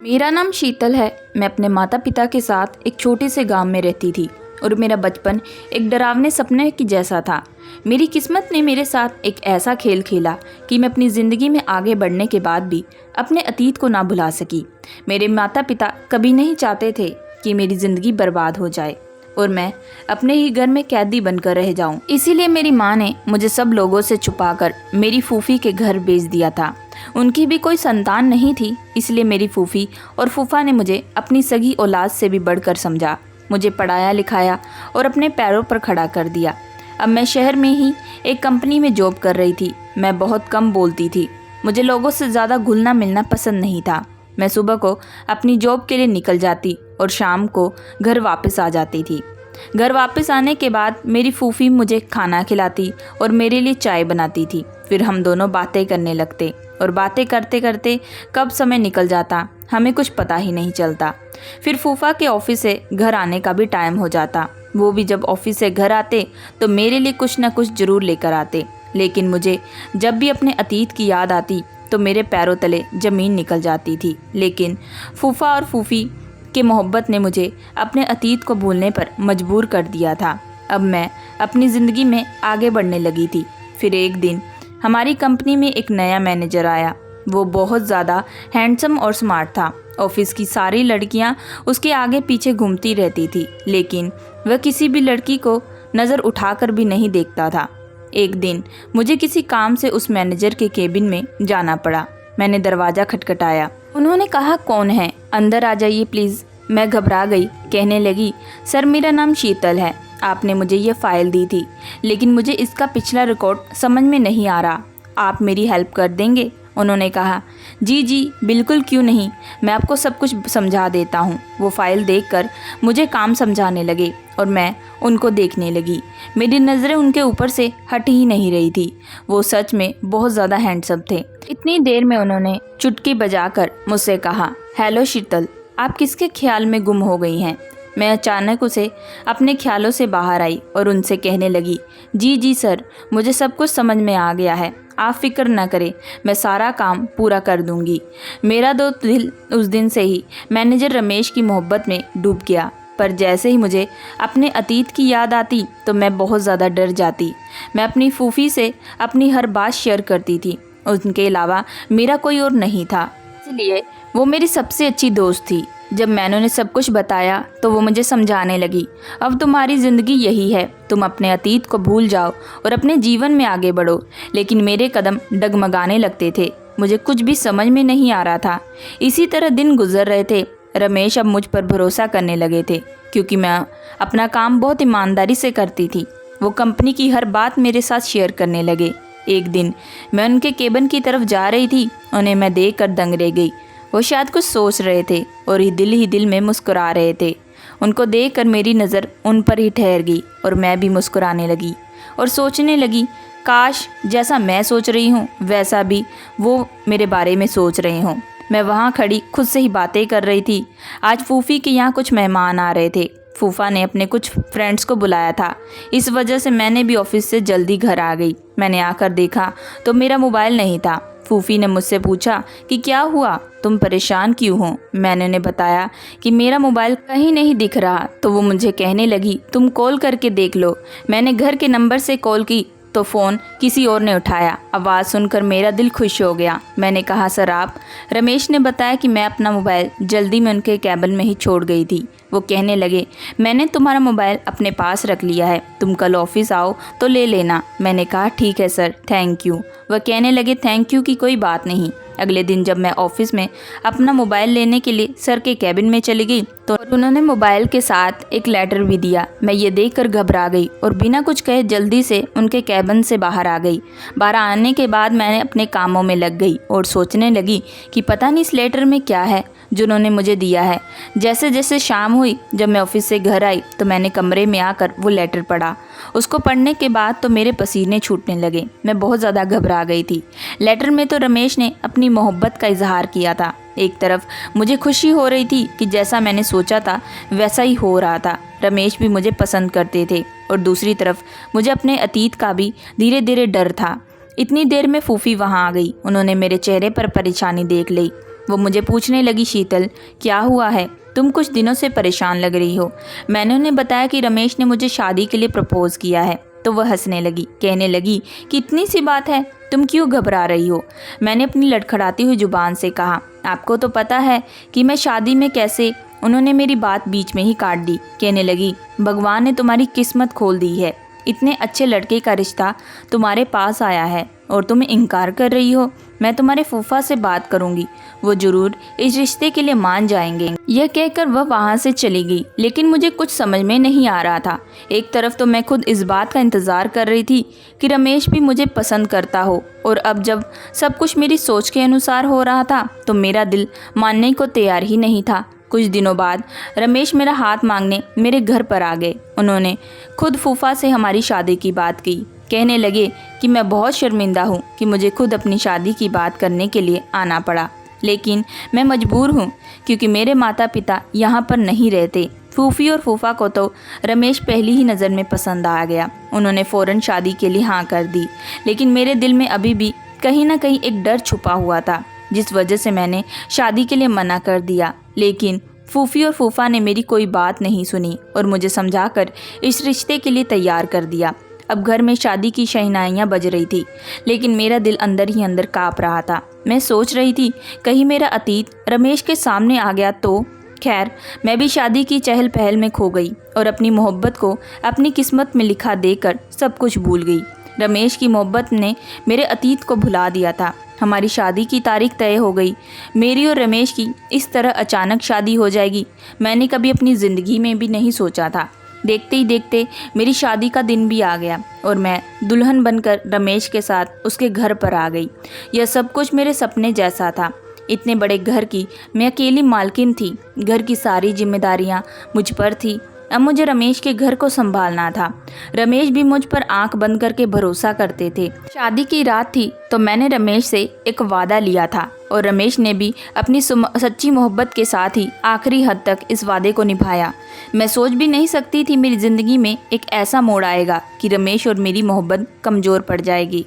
मेरा नाम शीतल है। मैं अपने माता पिता के साथ एक छोटे से गांव में रहती थी और मेरा बचपन एक डरावने सपने की जैसा था। मेरी किस्मत ने मेरे साथ एक ऐसा खेल खेला कि मैं अपनी ज़िंदगी में आगे बढ़ने के बाद भी अपने अतीत को ना भुला सकी। मेरे माता पिता कभी नहीं चाहते थे कि मेरी ज़िंदगी बर्बाद हो जाए और मैं अपने ही घर में कैदी बनकर रह जाऊं। इसीलिए मेरी माँ ने मुझे सब लोगों से छुपाकर मेरी फूफी के घर भेज दिया था। उनकी भी कोई संतान नहीं थी, इसलिए मेरी फूफी और फूफा ने मुझे अपनी सगी औलाद से भी बढ़कर समझा। मुझे पढ़ाया लिखाया और अपने पैरों पर खड़ा कर दिया। अब मैं शहर में ही एक कंपनी में जॉब कर रही थी। मैं बहुत कम बोलती थी। मुझे लोगों से ज़्यादा घुलना मिलना पसंद नहीं था। मैं सुबह को अपनी जॉब के लिए निकल जाती और शाम को घर वापस आ जाती थी। घर वापस आने के बाद मेरी फूफी मुझे खाना खिलाती और मेरे लिए चाय बनाती थी। फिर हम दोनों बातें करने लगते और बातें करते करते कब समय निकल जाता हमें कुछ पता ही नहीं चलता। फिर फूफा के ऑफिस से घर आने का भी टाइम हो जाता। वो भी जब ऑफिस से घर आते तो मेरे लिए कुछ ना कुछ ज़रूर लेकर आते। लेकिन मुझे जब भी अपने अतीत की याद आती तो मेरे पैरों तले ज़मीन निकल जाती थी। लेकिन फूफा और फूफी की मोहब्बत ने मुझे अपने अतीत को भूलने पर मजबूर कर दिया था। अब मैं अपनी ज़िंदगी में आगे बढ़ने लगी थी। फिर एक दिन हमारी कंपनी में एक नया मैनेजर आया। वो बहुत ज़्यादा हैंडसम और स्मार्ट था। ऑफिस की सारी लड़कियां उसके आगे पीछे घूमती रहती थी, लेकिन वह किसी भी लड़की को नज़र उठाकर भी नहीं देखता था। एक दिन मुझे किसी काम से उस मैनेजर के केबिन में जाना पड़ा। मैंने दरवाज़ा खटखटाया। उन्होंने कहा, कौन है, अंदर आ जाइए प्लीज़। मैं घबरा गई। कहने लगी, सर मेरा नाम शीतल है। आपने मुझे ये फ़ाइल दी थी, लेकिन मुझे इसका पिछला रिकॉर्ड समझ में नहीं आ रहा। आप मेरी हेल्प कर देंगे? उन्होंने कहा, जी जी बिल्कुल, क्यों नहीं, मैं आपको सब कुछ समझा देता हूँ। वो फ़ाइल देखकर मुझे काम समझाने लगे और मैं उनको देखने लगी। मेरी नज़रें उनके ऊपर से हट ही नहीं रही थी। वो सच में बहुत ज़्यादा हैंडसम थे। इतनी देर में उन्होंने चुटकी बजाकर मुझसे कहा, हेलो शीतल, आप किसके ख्याल में गुम हो गई हैं? मैं अचानक उसे अपने ख्यालों से बाहर आई और उनसे कहने लगी, जी जी सर, मुझे सब कुछ समझ में आ गया है। आप फिक्र न करें, मैं सारा काम पूरा कर दूंगी। मेरा तो दिल उस दिन से ही मैनेजर रमेश की मोहब्बत में डूब गया। पर जैसे ही मुझे अपने अतीत की याद आती तो मैं बहुत ज़्यादा डर जाती। मैं अपनी फूफी से अपनी हर बात शेयर करती थी। उनके अलावा मेरा कोई और नहीं था, इसलिए वो मेरी सबसे अच्छी दोस्त थी। जब मैंने उन्हें सब कुछ बताया तो वो मुझे समझाने लगी, अब तुम्हारी ज़िंदगी यही है, तुम अपने अतीत को भूल जाओ और अपने जीवन में आगे बढ़ो। लेकिन मेरे कदम डगमगाने लगते थे। मुझे कुछ भी समझ में नहीं आ रहा था। इसी तरह दिन गुजर रहे थे। रमेश अब मुझ पर भरोसा करने लगे थे, क्योंकि मैं अपना काम बहुत ईमानदारी से करती थी। वो कंपनी की हर बात मेरे साथ शेयर करने लगे। एक दिन मैं उनके केबिन की तरफ जा रही थी। उन्हें मैं देख कर दंग रह गई। वो शायद कुछ सोच रहे थे और ही दिल में मुस्कुरा रहे थे। उनको देखकर मेरी नज़र उन पर ही ठहर गई और मैं भी मुस्कुराने लगी और सोचने लगी, काश जैसा मैं सोच रही हूँ वैसा भी वो मेरे बारे में सोच रहे हों। मैं वहाँ खड़ी खुद से ही बातें कर रही थी। आज फूफी के यहाँ कुछ मेहमान आ रहे थे। फूफा ने अपने कुछ फ्रेंड्स को बुलाया था। इस वजह से मैंने भी ऑफिस से जल्दी घर आ गई। मैंने आकर देखा तो मेरा मोबाइल नहीं था। फूफी ने मुझसे पूछा कि क्या हुआ, तुम परेशान क्यों हो? मैंने उन्हें बताया कि मेरा मोबाइल कहीं नहीं दिख रहा। तो वो मुझे कहने लगी, तुम कॉल करके देख लो। मैंने घर के नंबर से कॉल की तो फ़ोन किसी और ने उठाया। आवाज़ सुनकर मेरा दिल खुश हो गया। मैंने कहा, सर आप? रमेश ने बताया कि मैं अपना मोबाइल जल्दी में उनके कैबिन में ही छोड़ गई थी। वो कहने लगे, मैंने तुम्हारा मोबाइल अपने पास रख लिया है, तुम कल ऑफिस आओ तो ले लेना। मैंने कहा, ठीक है सर, थैंक यू। वह कहने लगे, थैंक यू की कोई बात नहीं। अगले दिन जब मैं ऑफिस में अपना मोबाइल लेने के लिए सर के कैबिन में चली गई तो उन्होंने मोबाइल के साथ एक लेटर भी दिया। मैं ये देखकर घबरा गई और बिना कुछ कहे जल्दी से उनके कैबिन से बाहर आ गई। बाहर आने के बाद मैंने अपने कामों में लग गई और सोचने लगी कि पता नहीं इस लेटर में क्या है जो उन्होंने मुझे दिया है। जैसे जैसे शाम हुई, जब मैं ऑफिस से घर आई तो मैंने कमरे में आकर वो लेटर पढ़ा। उसको पढ़ने के बाद तो मेरे पसीने छूटने लगे। मैं बहुत ज़्यादा घबरा गई थी। लेटर में तो रमेश ने अपनी मोहब्बत का इजहार किया था। एक तरफ मुझे खुशी हो रही थी कि जैसा मैंने सोचा था वैसा ही हो रहा था, रमेश भी मुझे पसंद करते थे, और दूसरी तरफ मुझे अपने अतीत का भी धीरे धीरे डर था। इतनी देर में फूफी वहाँ आ गई। उन्होंने मेरे चेहरे पर परेशानी देख ली। वो मुझे पूछने लगी, शीतल क्या हुआ है, तुम कुछ दिनों से परेशान लग रही हो। मैंने उन्हें बताया कि रमेश ने मुझे शादी के लिए प्रपोज किया है। तो वह हंसने लगी, कहने लगी कि इतनी सी बात है, तुम क्यों घबरा रही हो। मैंने अपनी लड़खड़ाती हुई जुबान से कहा, आपको तो पता है कि मैं शादी में कैसे। उन्होंने मेरी बात बीच में ही काट दी, कहने लगी, भगवान ने तुम्हारी किस्मत खोल दी है, इतने अच्छे लड़के का रिश्ता तुम्हारे पास आया है और तुम इनकार कर रही हो। मैं तुम्हारे फूफा से बात करूंगी, वो जरूर इस रिश्ते के लिए मान जाएंगे। यह कहकर वह वहां से चली गई। लेकिन मुझे कुछ समझ में नहीं आ रहा था। एक तरफ तो मैं खुद इस बात का इंतज़ार कर रही थी कि रमेश भी मुझे पसंद करता हो, और अब जब सब कुछ मेरी सोच के अनुसार हो रहा था तो मेरा दिल मानने को तैयार ही नहीं था। कुछ दिनों बाद रमेश मेरा हाथ मांगने मेरे घर पर आ गए। उन्होंने खुद फूफा से हमारी शादी की बात की। कहने लगे कि मैं बहुत शर्मिंदा हूँ कि मुझे खुद अपनी शादी की बात करने के लिए आना पड़ा, लेकिन मैं मजबूर हूँ क्योंकि मेरे माता पिता यहाँ पर नहीं रहते। फूफी और फूफा को तो रमेश पहली ही नज़र में पसंद आ गया। उन्होंने फ़ौरन शादी के लिए हाँ कर दी, लेकिन मेरे दिल में अभी भी कहीं ना कहीं एक डर छुपा हुआ था, जिस वजह से मैंने शादी के लिए मना कर दिया। लेकिन फूफी और फूफा ने मेरी कोई बात नहीं सुनी और मुझे समझाकर इस रिश्ते के लिए तैयार कर दिया। अब घर में शादी की शहनाइयाँ बज रही थी, लेकिन मेरा दिल अंदर ही अंदर काँप रहा था। मैं सोच रही थी कहीं मेरा अतीत रमेश के सामने आ गया तो। खैर, मैं भी शादी की चहल पहल में खो गई और अपनी मोहब्बत को अपनी किस्मत में लिखा देकर सब कुछ भूल गई। रमेश की मोहब्बत ने मेरे अतीत को भुला दिया था। हमारी शादी की तारीख तय हो गई। मेरी और रमेश की इस तरह अचानक शादी हो जाएगी, मैंने कभी अपनी ज़िंदगी में भी नहीं सोचा था। देखते ही देखते मेरी शादी का दिन भी आ गया और मैं दुल्हन बनकर रमेश के साथ उसके घर पर आ गई। यह सब कुछ मेरे सपने जैसा था। इतने बड़े घर की मैं अकेली मालकिन थी। घर की सारी जिम्मेदारियां मुझ पर थी। अब मुझे रमेश के घर को संभालना था। रमेश भी मुझ पर आंख बंद करके भरोसा करते थे। शादी की रात थी तो मैंने रमेश से एक वादा लिया था और रमेश ने भी अपनी सच्ची मोहब्बत के साथ ही आखिरी हद तक इस वादे को निभाया। मैं सोच भी नहीं सकती थी मेरी ज़िंदगी में एक ऐसा मोड़ आएगा कि रमेश और मेरी मोहब्बत कमज़ोर पड़ जाएगी।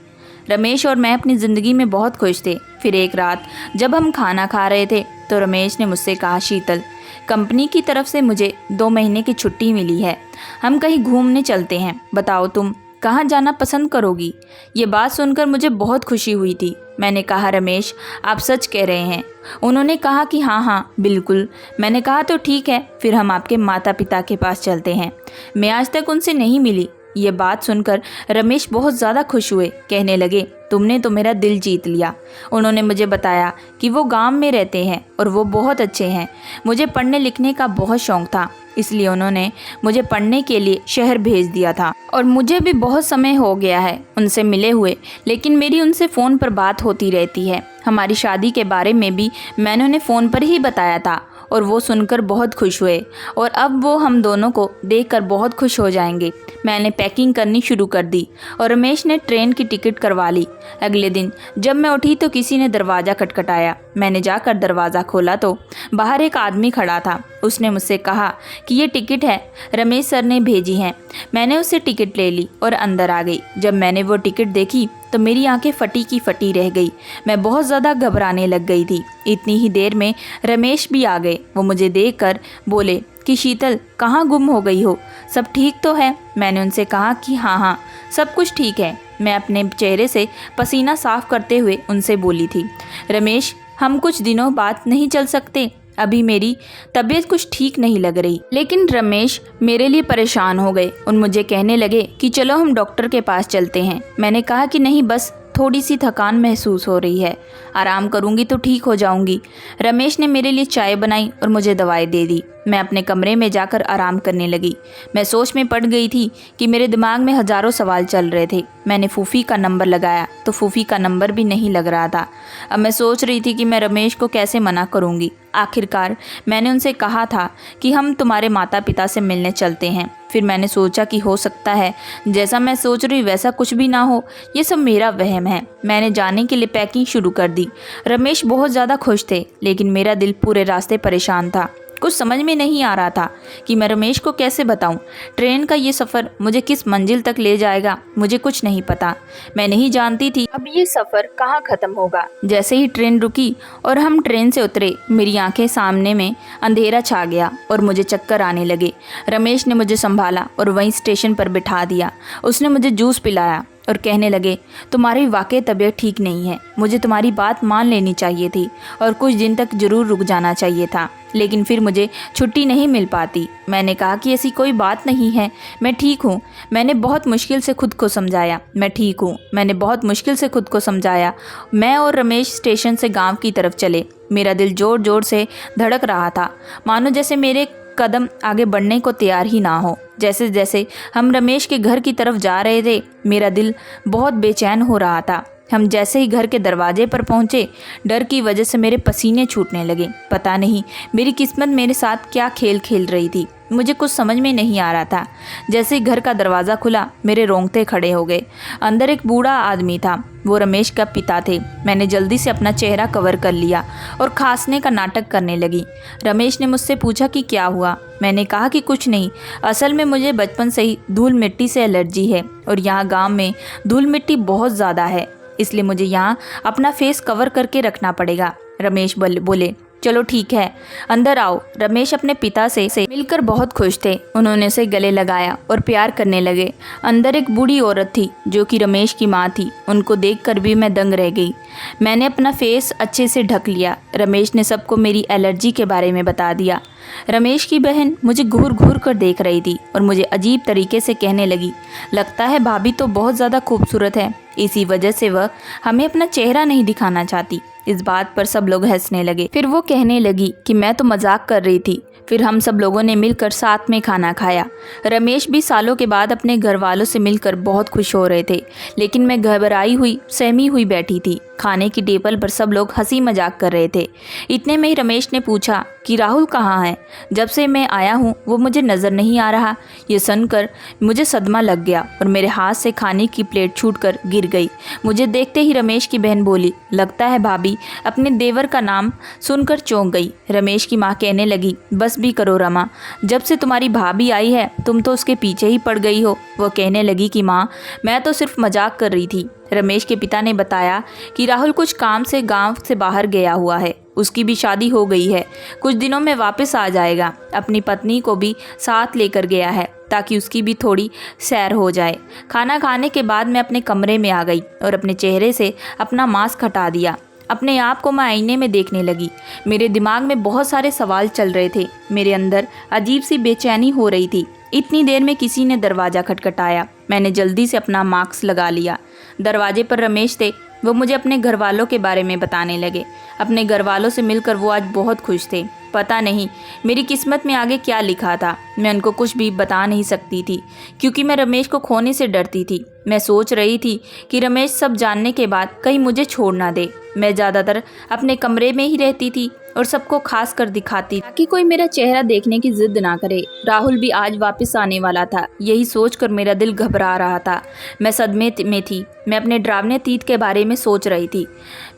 रमेश और मैं अपनी ज़िंदगी में बहुत खुश थे। फिर एक रात जब हम खाना खा रहे थे तो रमेश ने मुझसे कहा, शीतल, कंपनी की तरफ से मुझे 2 महीने की छुट्टी मिली है, हम कहीं घूमने चलते हैं, बताओ तुम कहाँ जाना पसंद करोगी। ये बात सुनकर मुझे बहुत खुशी हुई थी। मैंने कहा, रमेश आप सच कह रहे हैं। उन्होंने कहा कि हाँ हाँ बिल्कुल। मैंने कहा तो ठीक है, फिर हम आपके माता पिता के पास चलते हैं। मैं आज तक उनसे नहीं मिली। ये बात सुनकर रमेश बहुत ज़्यादा खुश हुए, कहने लगे, तुमने तो मेरा दिल जीत लिया। उन्होंने मुझे बताया कि वो गांव में रहते हैं और वो बहुत अच्छे हैं। मुझे पढ़ने लिखने का बहुत शौक़ था, इसलिए उन्होंने मुझे पढ़ने के लिए शहर भेज दिया था और मुझे भी बहुत समय हो गया है उनसे मिले हुए, लेकिन मेरी उनसे फ़ोन पर बात होती रहती है। हमारी शादी के बारे में भी मैंने उन्हें फ़ोन पर ही बताया था और वो सुनकर बहुत खुश हुए और अब वो हम दोनों को देखकर बहुत खुश हो जाएंगे। मैंने पैकिंग करनी शुरू कर दी और रमेश ने ट्रेन की टिकट करवा ली। अगले दिन जब मैं उठी तो किसी ने दरवाज़ा खटखटाया। मैंने जाकर दरवाज़ा खोला तो बाहर एक आदमी खड़ा था। उसने मुझसे कहा कि ये टिकट है, रमेश सर ने भेजी है। मैंने उससे टिकट ले ली और अंदर आ गई। जब मैंने वो टिकट देखी तो मेरी आंखें फटी की फटी रह गई। मैं बहुत ज़्यादा घबराने लग गई थी। इतनी ही देर में रमेश भी आ गए। वो मुझे देखकर बोले कि शीतल, कहाँ गुम हो गई हो, सब ठीक तो है। मैंने उनसे कहा कि हाँ हाँ सब कुछ ठीक है। मैं अपने चेहरे से पसीना साफ करते हुए उनसे बोली थी, रमेश हम कुछ दिनों बाद नहीं चल सकते, अभी मेरी तबीयत कुछ ठीक नहीं लग रही। लेकिन रमेश मेरे लिए परेशान हो गए और मुझे कहने लगे कि चलो हम डॉक्टर के पास चलते हैं। मैंने कहा कि नहीं, बस थोड़ी सी थकान महसूस हो रही है, आराम करूंगी तो ठीक हो जाऊंगी। रमेश ने मेरे लिए चाय बनाई और मुझे दवाई दे दी। मैं अपने कमरे में जाकर आराम करने लगी। मैं सोच में पड़ गई थी कि मेरे दिमाग में हज़ारों सवाल चल रहे थे। मैंने फूफी का नंबर लगाया तो फूफी का नंबर भी नहीं लग रहा था। अब मैं सोच रही थी कि मैं रमेश को कैसे मना करूंगी। आखिरकार मैंने उनसे कहा था कि हम तुम्हारे माता पिता से मिलने चलते हैं। फिर मैंने सोचा कि हो सकता है जैसा मैं सोच रही वैसा कुछ भी ना हो, ये सब मेरा वहम है। मैंने जाने के लिए पैकिंग शुरू कर दी। रमेश बहुत ज़्यादा खुश थे, लेकिन मेरा दिल पूरे रास्ते परेशान था। कुछ समझ में नहीं आ रहा था कि मैं रमेश को कैसे बताऊं। ट्रेन का ये सफ़र मुझे किस मंजिल तक ले जाएगा मुझे कुछ नहीं पता। मैं नहीं जानती थी अब ये सफ़र कहाँ ख़त्म होगा। जैसे ही ट्रेन रुकी और हम ट्रेन से उतरे, मेरी आंखें सामने में अंधेरा छा गया और मुझे चक्कर आने लगे। रमेश ने मुझे संभाला और वहीं स्टेशन पर बिठा दिया। उसने मुझे जूस पिलाया और कहने लगे, तुम्हारी वाकई तबीयत ठीक नहीं है, मुझे तुम्हारी बात मान लेनी चाहिए थी और कुछ दिन तक ज़रूर रुक जाना चाहिए था, लेकिन फिर मुझे छुट्टी नहीं मिल पाती। मैंने कहा कि ऐसी कोई बात नहीं है, मैं ठीक हूँ। मैंने बहुत मुश्किल से खुद को समझाया मैं ठीक हूँ। मैंने बहुत मुश्किल से खुद को समझाया। मैं और रमेश स्टेशन से गांव की तरफ चले। मेरा दिल ज़ोर ज़ोर से धड़क रहा था, मानो जैसे मेरे कदम आगे बढ़ने को तैयार ही ना हो। जैसे जैसे हम रमेश के घर की तरफ जा रहे थे, मेरा दिल बहुत बेचैन हो रहा था। हम जैसे ही घर के दरवाजे पर पहुंचे, डर की वजह से मेरे पसीने छूटने लगे। पता नहीं मेरी किस्मत मेरे साथ क्या खेल खेल रही थी, मुझे कुछ समझ में नहीं आ रहा था। जैसे ही घर का दरवाज़ा खुला, मेरे रोंगटे खड़े हो गए। अंदर एक बूढ़ा आदमी था, वो रमेश का पिता थे। मैंने जल्दी से अपना चेहरा कवर कर लिया और खांसने का नाटक करने लगी। रमेश ने मुझसे पूछा कि क्या हुआ। मैंने कहा कि कुछ नहीं, असल में मुझे बचपन से ही धूल मिट्टी से एलर्जी है और यहाँ गांव में धूल मिट्टी बहुत ज़्यादा है, इसलिए मुझे यहाँ अपना फेस कवर करके रखना पड़ेगा। रमेश बोले, चलो ठीक है, अंदर आओ। रमेश अपने पिता से मिलकर बहुत खुश थे। उन्होंने उसे गले लगाया और प्यार करने लगे। अंदर एक बूढ़ी औरत थी जो कि रमेश की माँ थी। उनको देखकर भी मैं दंग रह गई। मैंने अपना फेस अच्छे से ढक लिया। रमेश ने सबको मेरी एलर्जी के बारे में बता दिया। रमेश की बहन मुझे घूर घूर कर देख रही थी और मुझे अजीब तरीके से कहने लगी, लगता है भाभी तो बहुत ज़्यादा खूबसूरत है, इसी वजह से वह हमें अपना चेहरा नहीं दिखाना चाहती। इस बात पर सब लोग हंसने लगे। फिर वो कहने लगी कि मैं तो मजाक कर रही थी। फिर हम सब लोगों ने मिलकर साथ में खाना खाया। रमेश भी सालों के बाद अपने घर वालों से मिलकर बहुत खुश हो रहे थे, लेकिन मैं घबराई हुई सहमी हुई बैठी थी। खाने की टेबल पर सब लोग हंसी मजाक कर रहे थे। इतने में ही रमेश ने पूछा कि राहुल कहाँ है? जब से मैं आया हूँ वो मुझे नज़र नहीं आ रहा। ये सुनकर मुझे सदमा लग गया और मेरे हाथ से खाने की प्लेट छूटकर गिर गई। मुझे देखते ही रमेश की बहन बोली, लगता है भाभी अपने देवर का नाम सुनकर चौंक गई। रमेश की माँ कहने लगी, बस भी करो रमा, जब से तुम्हारी भाभी आई है तुम तो उसके पीछे ही पड़ गई हो। वो कहने लगी कि माँ, मैं तो सिर्फ मजाक कर रही थी। रमेश के पिता ने बताया कि राहुल कुछ काम से गांव से बाहर गया हुआ है, उसकी भी शादी हो गई है, कुछ दिनों में वापस आ जाएगा। अपनी पत्नी को भी साथ लेकर गया है ताकि उसकी भी थोड़ी सैर हो जाए। खाना खाने के बाद मैं अपने कमरे में आ गई और अपने चेहरे से अपना मास्क हटा दिया। अपने आप को मैं आईने में देखने लगी। मेरे दिमाग में बहुत सारे सवाल चल रहे थे। मेरे अंदर अजीब सी बेचैनी हो रही थी। इतनी देर में किसी ने दरवाज़ा खटखटाया। मैंने जल्दी से अपना मास्क लगा लिया। दरवाजे पर रमेश थे। वो मुझे अपने घर वालों के बारे में बताने लगे। अपने घर वालों से मिलकर वो आज बहुत खुश थे। पता नहीं मेरी किस्मत में आगे क्या लिखा था। मैं उनको कुछ भी बता नहीं सकती थी क्योंकि मैं रमेश को खोने से डरती थी। मैं सोच रही थी कि रमेश सब जानने के बाद कहीं मुझे छोड़ ना दे। मैं ज़्यादातर अपने कमरे में ही रहती थी और सबको खास कर दिखाती ताकि कोई मेरा चेहरा देखने की जिद ना करे। राहुल भी आज वापस आने वाला था, यही सोचकर मेरा दिल घबरा रहा था। मैं सदमे में थी। मैं अपने डरावने अतीत के बारे में सोच रही थी।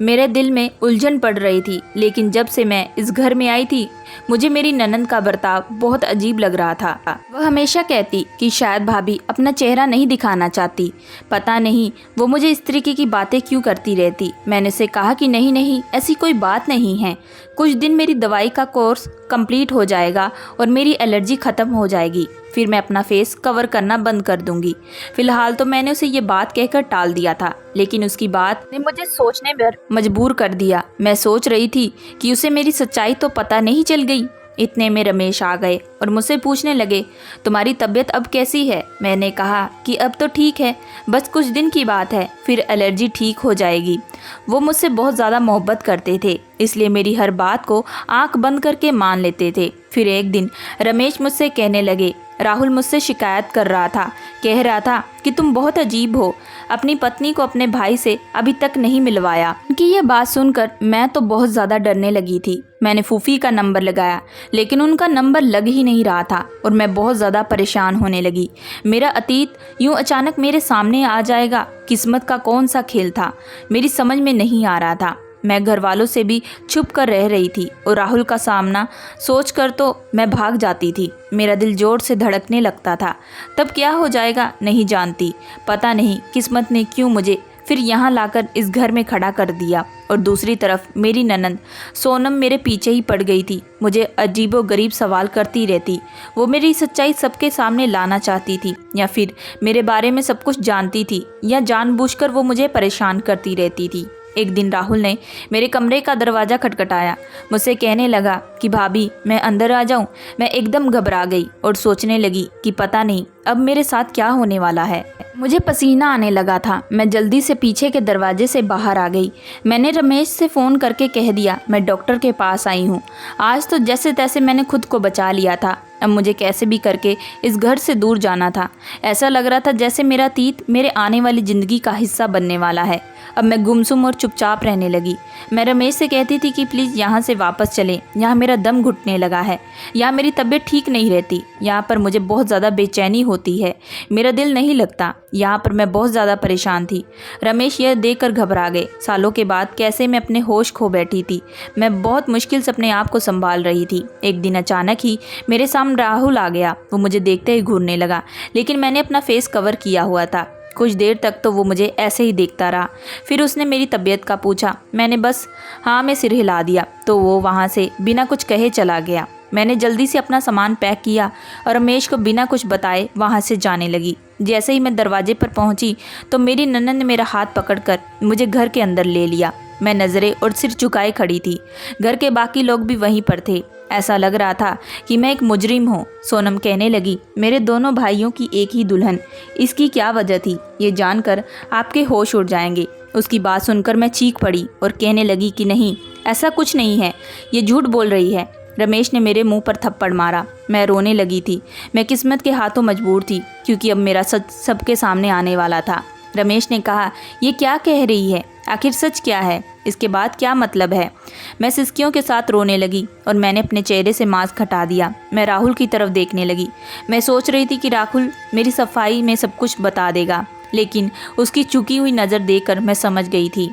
मेरे दिल में उलझन पड़ रही थी। लेकिन जब से मैं इस घर में आई थी, मुझे मेरी ननद का बर्ताव बहुत अजीब लग रहा था। वह हमेशा कहती कि शायद भाभी अपना चेहरा नहीं दिखाना चाहती। पता नहीं वो मुझे इस तरीके की बातें क्यों करती रहती। मैंने उसे कहा कि नहीं नहीं, ऐसी कोई बात नहीं है। कुछ दिन मेरी दवाई का कोर्स कंप्लीट हो जाएगा और मेरी एलर्जी ख़त्म हो जाएगी, फिर मैं अपना फेस कवर करना बंद कर दूंगी। फिलहाल तो मैंने उसे ये बात कहकर टाल दिया था, लेकिन उसकी बात ने मुझे सोचने पर मजबूर कर दिया। मैं सोच रही थी कि उसे मेरी सच्चाई तो पता नहीं चल गई। इतने में रमेश आ गए और मुझसे पूछने लगे, तुम्हारी तबीयत अब कैसी है? मैंने कहा कि अब तो ठीक है, बस कुछ दिन की बात है, फिर एलर्जी ठीक हो जाएगी। वो मुझसे बहुत ज़्यादा मोहब्बत करते थे, इसलिए मेरी हर बात को आंख बंद करके मान लेते थे। फिर एक दिन रमेश मुझसे कहने लगे, राहुल मुझसे शिकायत कर रहा था, कह रहा था कि तुम बहुत अजीब हो, अपनी पत्नी को अपने भाई से अभी तक नहीं मिलवाया। उनकी ये बात सुनकर मैं तो बहुत ज़्यादा डरने लगी थी। मैंने फूफी का नंबर लगाया, लेकिन उनका नंबर लग ही नहीं रहा था और मैं बहुत ज़्यादा परेशान होने लगी। मेरा अतीत यूँ अचानक मेरे सामने आ जाएगा, किस्मत का कौन सा खेल था, मेरी समझ में नहीं आ रहा था। मैं घर वालों से भी छुप कर रह रही थी और राहुल का सामना सोच कर तो मैं भाग जाती थी। मेरा दिल जोर से धड़कने लगता था। तब क्या हो जाएगा नहीं जानती। पता नहीं किस्मत ने क्यों मुझे फिर यहाँ लाकर इस घर में खड़ा कर दिया। और दूसरी तरफ मेरी ननंद सोनम मेरे पीछे ही पड़ गई थी। मुझे अजीबोगरीब सवाल करती रहती। वो मेरी सच्चाई सबके सामने लाना चाहती थी या फिर मेरे बारे में सब कुछ जानती थी या जानबूझकर वो मुझे परेशान करती रहती थी। एक दिन राहुल ने मेरे कमरे का दरवाज़ा खटखटाया। मुझसे कहने लगा कि भाभी मैं अंदर आ जाऊं। मैं एकदम घबरा गई और सोचने लगी कि पता नहीं अब मेरे साथ क्या होने वाला है। मुझे पसीना आने लगा था। मैं जल्दी से पीछे के दरवाजे से बाहर आ गई। मैंने रमेश से फ़ोन करके कह दिया मैं डॉक्टर के पास आई हूँ। आज तो जैसे तैसे मैंने खुद को बचा लिया था। अब मुझे कैसे भी करके इस घर से दूर जाना था। ऐसा लग रहा था जैसे मेरा अतीत मेरे आने वाली ज़िंदगी का हिस्सा बनने वाला है। अब मैं गुमसुम और चुपचाप रहने लगी। मैं रमेश से कहती थी कि प्लीज़ यहाँ से वापस चलें। यहाँ मेरा दम घुटने लगा है। यहाँ मेरी तबीयत ठीक नहीं रहती। यहाँ पर मुझे बहुत ज़्यादा बेचैनी होती है। मेरा दिल नहीं लगता। यहाँ पर मैं बहुत ज़्यादा परेशान थी। रमेश यह देखकर घबरा गए। सालों के बाद कैसे मैं अपने होश खो बैठी थी। मैं बहुत मुश्किल से अपने आप को संभाल रही थी। एक दिन अचानक ही मेरे सामने राहुल आ गया। वो मुझे देखते ही घूरने लगा, लेकिन मैंने अपना फेस कवर किया हुआ था। कुछ देर तक तो वो मुझे ऐसे ही देखता रहा। फिर उसने मेरी तबीयत का पूछा। मैंने बस हाँ में सिर हिला दिया तो वो वहाँ से बिना कुछ कहे चला गया। मैंने जल्दी से अपना सामान पैक किया और रमेश को बिना कुछ बताए वहाँ से जाने लगी। जैसे ही मैं दरवाजे पर पहुँची तो मेरी ननंद ने मेरा हाथ पकड़कर मुझे घर के अंदर ले लिया। मैं नज़रें और सिर झुकाए खड़ी थी। घर के बाकी लोग भी वहीं पर थे। ऐसा लग रहा था कि मैं एक मुजरिम हूँ। सोनम कहने लगी मेरे दोनों भाइयों की एक ही दुल्हन, इसकी क्या वजह थी? ये जानकर आपके होश उड़ जाएंगे। उसकी बात सुनकर मैं चीख पड़ी और कहने लगी कि नहीं, ऐसा कुछ नहीं है, ये झूठ बोल रही है। रमेश ने मेरे मुंह पर थप्पड़ मारा। मैं रोने लगी थी। मैं किस्मत के हाथों मजबूर थी क्योंकि अब मेरा सच सबके सामने आने वाला था। रमेश ने कहा ये क्या कह रही है? आखिर सच क्या है? इसके बाद क्या मतलब है? मैं सिसकियों के साथ रोने लगी और मैंने अपने चेहरे से मास्क हटा दिया। मैं राहुल की तरफ देखने लगी। मैं सोच रही थी कि राहुल मेरी सफाई में सब कुछ बता देगा, लेकिन उसकी झुकी हुई नज़र देखकर मैं समझ गई थी,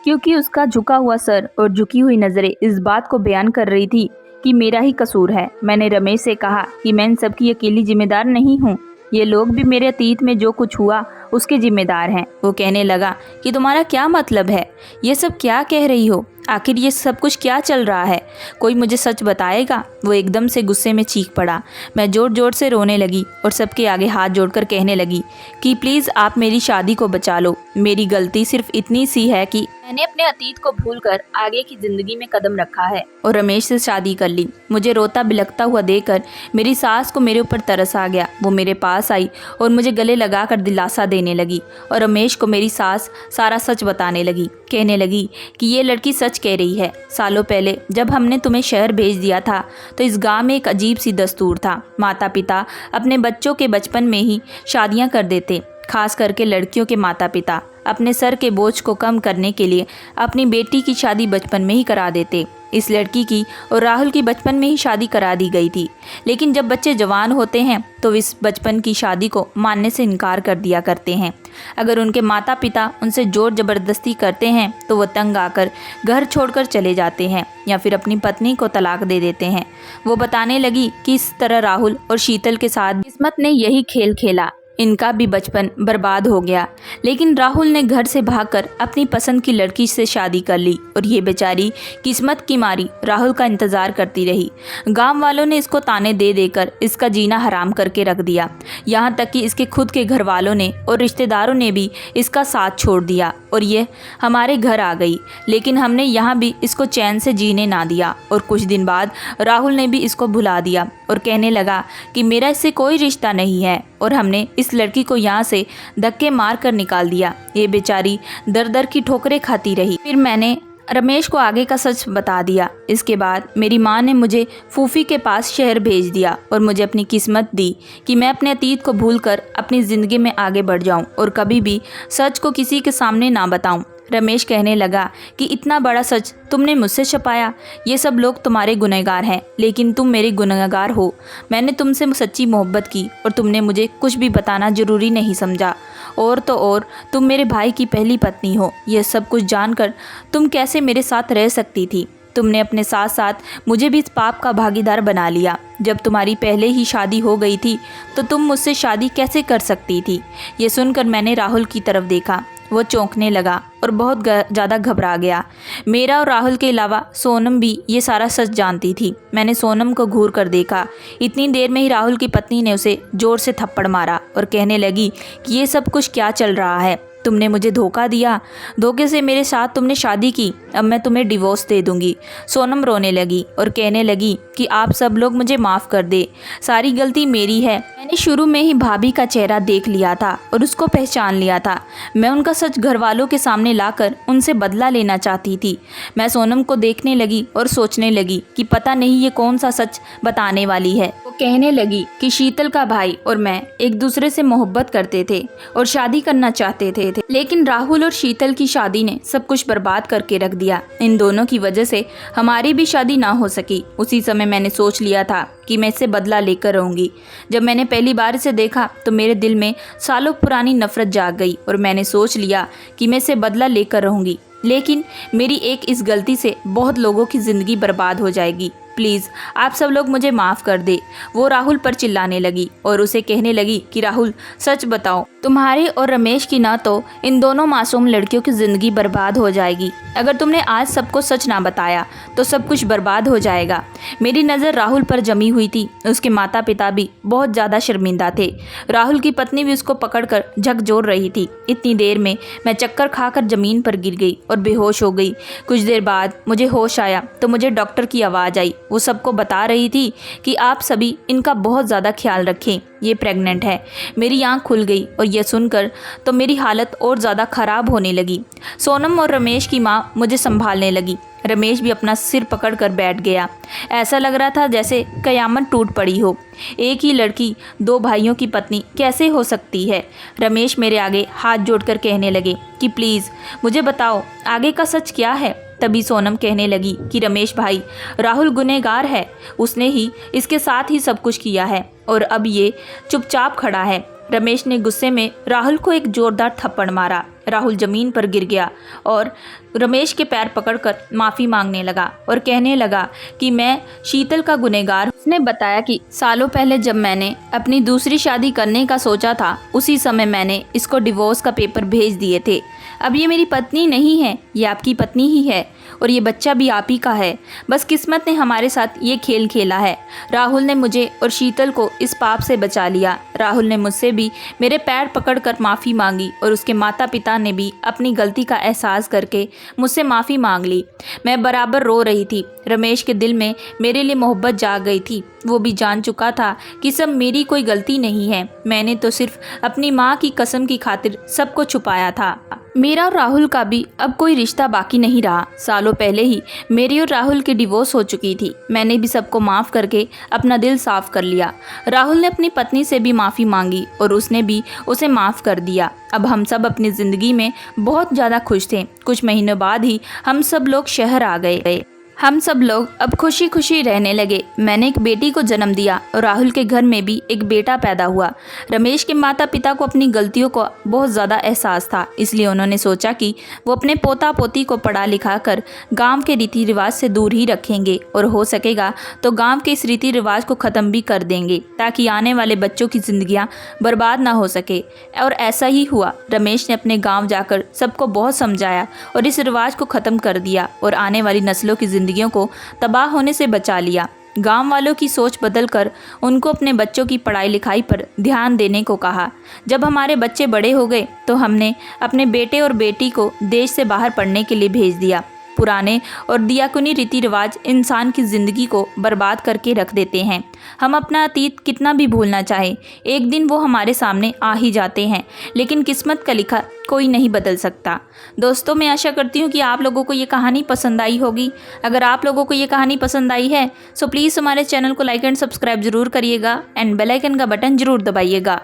क्योंकि उसका झुका हुआ सर और झुकी हुई नज़रें इस बात को बयान कर रही थी कि मेरा ही कसूर है। मैंने रमेश से कहा कि मैं इन सबकी अकेली जिम्मेदार नहीं हूँ। ये लोग भी मेरे अतीत में जो कुछ हुआ उसके जिम्मेदार हैं। वो कहने लगा कि तुम्हारा क्या मतलब है? ये सब क्या कह रही हो? आखिर ये सब कुछ क्या चल रहा है? कोई मुझे सच बताएगा? वो एकदम से गुस्से में चीख पड़ा। मैं जोर जोर से रोने लगी और सबके आगे हाथ जोड़कर कहने लगी कि प्लीज़ आप मेरी शादी को बचा लो। मेरी गलती सिर्फ इतनी सी है कि मैंने अपने अतीत को भूलकर आगे की ज़िंदगी में कदम रखा है और रमेश से शादी कर ली। मुझे रोता बिलखता हुआ देखकर मेरी सास को मेरे ऊपर तरस आ गया। वो मेरे पास आई और मुझे गले लगाकर दिलासा देने लगी और रमेश को मेरी सास सारा सच बताने लगी। कहने लगी कि ये लड़की सच कह रही है। सालों पहले जब हमने तुम्हें शहर भेज दिया था तो इस गांव में एक अजीब सी दस्तूर था। माता पिता अपने बच्चों के बचपन में ही शादियां कर देते। खास करके लड़कियों के माता पिता अपने सर के बोझ को कम करने के लिए अपनी बेटी की शादी बचपन में ही करा देते। इस लड़की की और राहुल की बचपन में ही शादी करा दी गई थी, लेकिन जब बच्चे जवान होते हैं तो इस बचपन की शादी को मानने से इनकार कर दिया करते हैं। अगर उनके माता पिता उनसे जोर ज़बरदस्ती करते हैं तो वो तंग आकर घर छोड़कर चले जाते हैं या फिर अपनी पत्नी को तलाक दे देते हैं। वो बताने लगी कि इस तरह राहुल और शीतल के साथ किस्मत ने यही खेल खेला। इनका भी बचपन बर्बाद हो गया, लेकिन राहुल ने घर से भागकर अपनी पसंद की लड़की से शादी कर ली और ये बेचारी किस्मत की मारी राहुल का इंतज़ार करती रही। गांव वालों ने इसको ताने दे देकर इसका जीना हराम करके रख दिया। यहाँ तक कि इसके खुद के घर वालों ने और रिश्तेदारों ने भी इसका साथ छोड़ दिया और ये हमारे घर आ गई, लेकिन हमने यहाँ भी इसको चैन से जीने ना दिया। और कुछ दिन बाद राहुल ने भी इसको भुला दिया और कहने लगा कि मेरा इससे कोई रिश्ता नहीं है और हमने इस लड़की को यहाँ से धक्के मार कर निकाल दिया। ये बेचारी दर दर की ठोकरें खाती रही। फिर मैंने रमेश को आगे का सच बता दिया। इसके बाद मेरी माँ ने मुझे फूफी के पास शहर भेज दिया और मुझे अपनी किस्मत दी कि मैं अपने अतीत को भूलकर अपनी ज़िंदगी में आगे बढ़ जाऊं और कभी भी सच को किसी के सामने ना बताऊं। रमेश कहने लगा कि इतना बड़ा सच तुमने मुझसे छुपाया। ये सब लोग तुम्हारे गुनहगार हैं, लेकिन तुम मेरे गुनहगार हो। मैंने तुमसे सच्ची मोहब्बत की और तुमने मुझे कुछ भी बताना ज़रूरी नहीं समझा। और तो और तुम मेरे भाई की पहली पत्नी हो। यह सब कुछ जानकर तुम कैसे मेरे साथ रह सकती थी? तुमने अपने साथ साथ मुझे भी इस पाप का भागीदार बना लिया। जब तुम्हारी पहले ही शादी हो गई थी तो तुम मुझसे शादी कैसे कर सकती थी? ये सुनकर मैंने राहुल की तरफ देखा। वो चौंकने लगा और बहुत ज़्यादा घबरा गया। मेरा और राहुल के अलावा सोनम भी ये सारा सच जानती थी। मैंने सोनम को घूर कर देखा। इतनी देर में ही राहुल की पत्नी ने उसे ज़ोर से थप्पड़ मारा और कहने लगी कि ये सब कुछ क्या चल रहा है? तुमने मुझे धोखा दिया, धोखे से मेरे साथ तुमने शादी की, अब मैं तुम्हें डिवोर्स दे दूंगी। सोनम रोने लगी और कहने लगी कि आप सब लोग मुझे माफ़ कर दे, सारी गलती मेरी है। मैंने शुरू में ही भाभी का चेहरा देख लिया था और उसको पहचान लिया था। मैं उनका सच घर वालों के सामने लाकर उनसे बदला लेना चाहती थी। मैं सोनम को देखने लगी और सोचने लगी कि पता नहीं ये कौन सा सच बताने वाली है। वो कहने लगी कि शीतल का भाई और मैं एक दूसरे से मोहब्बत करते थे और शादी करना चाहते थे, लेकिन राहुल और शीतल की शादी ने सब कुछ बर्बाद करके रख दिया। इन दोनों की वजह से हमारी भी शादी ना हो सकी। उसी समय मैंने सोच लिया था कि मैं इससे बदला लेकर रहूंगी। जब मैंने पहली बार इसे देखा तो मेरे दिल में सालों पुरानी नफरत जाग गई और मैंने सोच लिया कि मैं इसे बदला लेकर रहूंगी। लेकिन मेरी एक इस गलती से बहुत लोगों की ज़िंदगी बर्बाद हो जाएगी। प्लीज़ आप सब लोग मुझे माफ़ कर दे। वो राहुल पर चिल्लाने लगी और उसे कहने लगी कि राहुल सच बताओ, तुम्हारे और रमेश की ना तो इन दोनों मासूम लड़कियों की ज़िंदगी बर्बाद हो जाएगी। अगर तुमने आज सबको सच ना बताया तो सब कुछ बर्बाद हो जाएगा। मेरी नज़र राहुल पर जमी हुई थी। उसके माता पिता भी बहुत ज़्यादा शर्मिंदा थे। राहुल की पत्नी भी उसको पकड़कर झकझोर रही थी। इतनी देर में मैं चक्कर खाकर ज़मीन पर गिर गई और बेहोश हो गई। कुछ देर बाद मुझे होश आया तो मुझे डॉक्टर की आवाज़ आई। वो सबको बता रही थी कि आप सभी इनका बहुत ज़्यादा ख्याल रखें, ये प्रेग्नेंट है। मेरी आंख खुल गई और यह सुनकर तो मेरी हालत और ज़्यादा ख़राब होने लगी। सोनम और रमेश की माँ मुझे संभालने लगी। रमेश भी अपना सिर पकड़कर बैठ गया। ऐसा लग रहा था जैसे कयामत टूट पड़ी हो। एक ही लड़की दो भाइयों की पत्नी कैसे हो सकती है? रमेश मेरे आगे हाथ जोड़कर कहने लगे कि प्लीज़ मुझे बताओ आगे का सच क्या है। तभी सोनम कहने लगी कि रमेश भाई, राहुल गुनहगार है। उसने ही इसके साथ ही सब कुछ किया है और अब ये चुपचाप खड़ा है। रमेश ने गुस्से में राहुल को एक जोरदार थप्पड़ मारा। राहुल ज़मीन पर गिर गया और रमेश के पैर पकड़कर माफ़ी मांगने लगा और कहने लगा कि मैं शीतल का गुनहगार। उसने बताया कि सालों पहले जब मैंने अपनी दूसरी शादी करने का सोचा था, उसी समय मैंने इसको डिवोर्स का पेपर भेज दिए थे। अब ये मेरी पत्नी नहीं है, ये आपकी पत्नी ही है और ये बच्चा भी आप ही का है। बस किस्मत ने हमारे साथ ये खेल खेला है। राहुल ने मुझे और शीतल को इस पाप से बचा लिया। राहुल ने मुझसे भी मेरे पैर पकड़कर माफ़ी मांगी और उसके माता पिता ने भी अपनी गलती का एहसास करके मुझसे माफ़ी मांग ली। मैं बराबर रो रही थी। रमेश के दिल में मेरे लिए मोहब्बत जाग गई थी। वो भी जान चुका था कि सब मेरी कोई गलती नहीं है। मैंने तो सिर्फ अपनी माँ की कसम की खातिर सबको छुपाया था। मेरा और राहुल का भी अब कोई रिश्ता बाकी नहीं रहा। सालों पहले ही मेरी और राहुल की डिवोर्स हो चुकी थी। मैंने भी सबको माफ़ करके अपना दिल साफ कर लिया। राहुल ने अपनी पत्नी से भी माफ़ी मांगी और उसने भी उसे माफ़ कर दिया। अब हम सब अपनी ज़िंदगी में बहुत ज़्यादा खुश थे। कुछ महीनों बाद ही हम सब लोग शहर आ गए। हम सब लोग अब खुशी खुशी रहने लगे। मैंने एक बेटी को जन्म दिया और राहुल के घर में भी एक बेटा पैदा हुआ। रमेश के माता पिता को अपनी गलतियों का बहुत ज़्यादा एहसास था, इसलिए उन्होंने सोचा कि वो अपने पोता पोती को पढ़ा लिखा कर गांव के रीति रिवाज से दूर ही रखेंगे और हो सकेगा तो गांव के इस रीति रिवाज को ख़त्म भी कर देंगे ताकि आने वाले बच्चों की ज़िंदगियाँ बर्बाद ना हो सके। और ऐसा ही हुआ। रमेश ने अपने गाँव जाकर सबको बहुत समझाया और इस रिवाज को ख़त्म कर दिया और आने वाली नस्लों की जिंदगियों को तबाह होने से बचा लिया। गांव वालों की सोच बदलकर उनको अपने बच्चों की पढ़ाई लिखाई पर ध्यान देने को कहा। जब हमारे बच्चे बड़े हो गए तो हमने अपने बेटे और बेटी को देश से बाहर पढ़ने के लिए भेज दिया। पुराने और दियाकुनी रीति रिवाज इंसान की ज़िंदगी को बर्बाद करके रख देते हैं। हम अपना अतीत कितना भी भूलना चाहें, एक दिन वो हमारे सामने आ ही जाते हैं, लेकिन किस्मत का लिखा कोई नहीं बदल सकता। दोस्तों, मैं आशा करती हूँ कि आप लोगों को ये कहानी पसंद आई होगी। अगर आप लोगों को ये कहानी पसंद आई है सो प्लीज़ हमारे चैनल को लाइक एंड सब्सक्राइब ज़रूर करिएगा एंड बेल आइकन का बटन ज़रूर दबाइएगा।